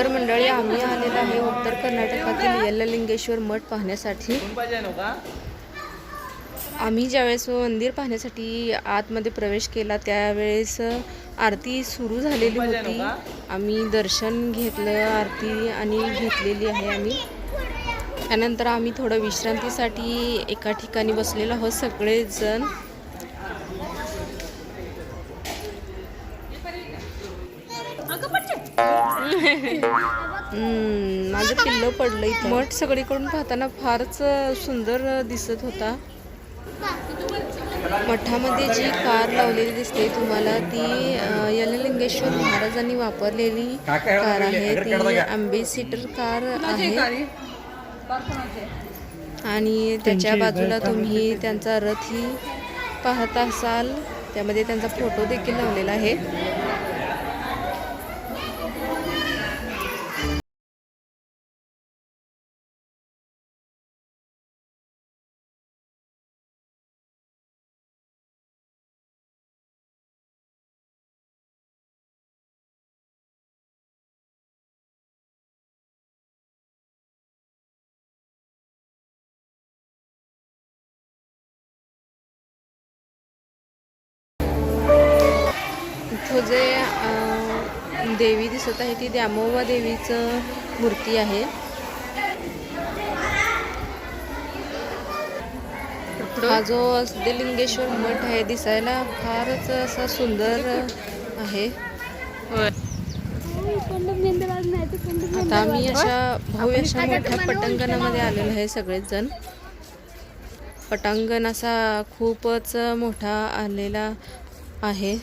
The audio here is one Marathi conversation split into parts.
तर मंडळी आम्ही आलेलो आहे उत्तर कर्नाटकातील यल्ललिंगेश्वर मठ पाहण्यासाठी। आम्ही ज्यावेळेस मंदिर पाहण्यासाठी आतमध्ये प्रवेश केला त्यावेळेस आरती सुरू झालेली होती। आम्ही दर्शन घेतलं, आरती आणि घेतलेली आहे आम्ही। त्यानंतर आम्ही थोडं विश्रांतीसाठी एका ठिकाणी बसलेलो आहोत सगळेजण। माझं पिल्लं पडलं इथं। मठ सगळीकडून पाहताना फारच सुंदर दिसत होता। मठामध्ये जी कार लावलेली दिसते तुम्हाला ती यल्ललिंगेश्वर महाराजांनी वापरलेली कार आहे। ती अँबेसिडर कार आहे आणि त्याच्या बाजूला तुम्ही त्यांचा रथही पाहत असाल, त्यामध्ये त्यांचा फोटो देखील लावलेला आहे। इथं जे देवी दिसत आहे ती द्यामोबा देवीचं मूर्ती आहे। हा जो सिद्धलिंगेश्वर मठ आहे दिसायला फारच असा सुंदर आहे। आता आम्ही अशा भव्य अशा मोठ्या पटांगणामध्ये आलेलो आहे सगळेजण। पटांगण असा खूपच मोठा आलेला आहे।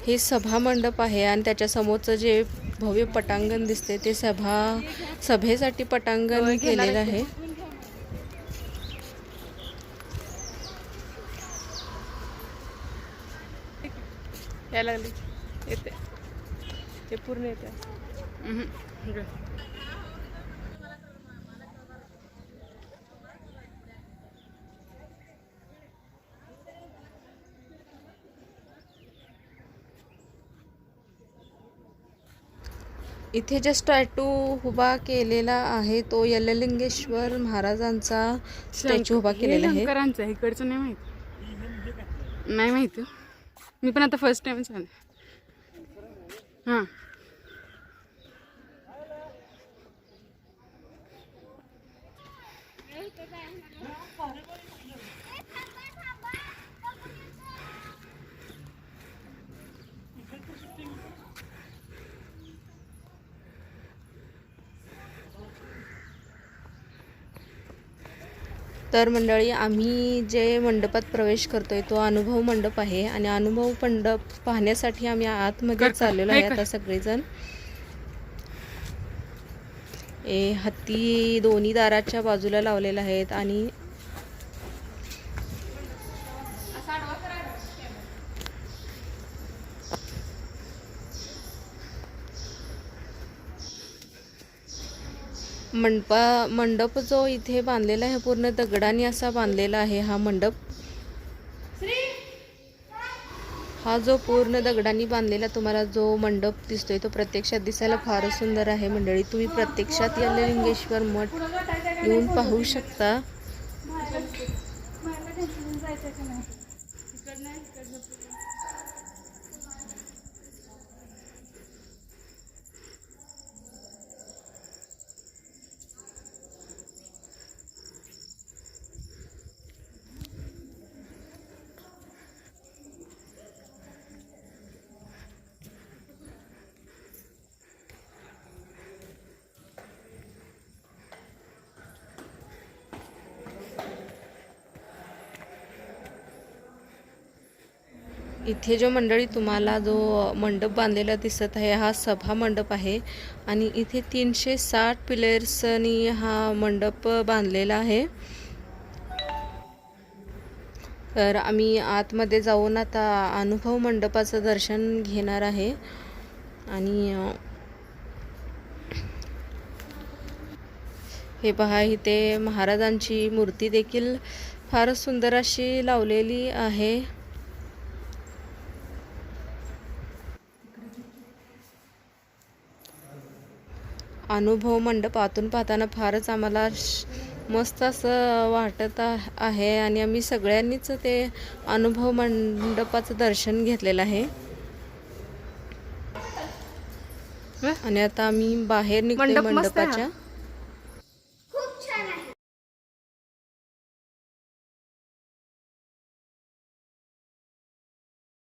हे सभा मंडप आहे आणि त्याच्या समोरचं जे भव्य पटांगण दिसते ते सभेसाठी पटांगण केलेलं आहे। यायला लागली येते, हे पूर्ण येते। इथे जे स्टॅच्यू उभा केलेला आहे तो यल्ललिंगेश्वर महाराजांचा स्टॅच्यू उभा केलेला आहे। शंकरांचा इकडचं नाही माहिती मी पण आता फर्स्ट टाइम झालं। हां तर मंडळी आम्ही जे मंडपात प्रवेश करतोय तो अनुभव मंडप आहे आणि अनुभव मंडप पाहण्यासाठी आम्ही आतमध्ये चाललेलो आहे आता सगळेजण। हत्ती दोन्ही दाराच्या बाजूला लावलेला आहेत आणि मंडप जो इथे बांधलेला आहे पूर्ण दगडाने असा बांधलेला आहे। हा मंडप हा जो पूर्ण दगडांनी बांधलेला तुम्हाला जो मंडप दिसतोय तो प्रत्यक्षात दिसायला फारच सुंदर आहे। मंडळी तुम्ही प्रत्यक्षात यल्ललिंगेश्वर मठ येऊन पाहू शकता। इथे जो मंडळी तुम्हाला जो मंडप बांधलेला दिसत आहे हा सभा मंडप आहे आणि इथे 360 पिलर्सनी हा मंडप बांधलेला आहे। तर आम्ही आतमध्ये जाऊन आता अनुभव मंडपाचं दर्शन घेणार आहे आणि हे पहा इथे महाराजांची मूर्ती देखील फार सुंदर अशी लावलेली आहे। अनुभव मंडप आतून पाहताना फारच आम्हाला मस्त असं वाटत आहे आणि आम्ही सगळ्यांनीच ते अनुभव मंडपाचं दर्शन घेतलेलं आहे. आणि आता आम्ही बाहेर निघतोय मंडप मस्त आहे हा. मंडपाच्या.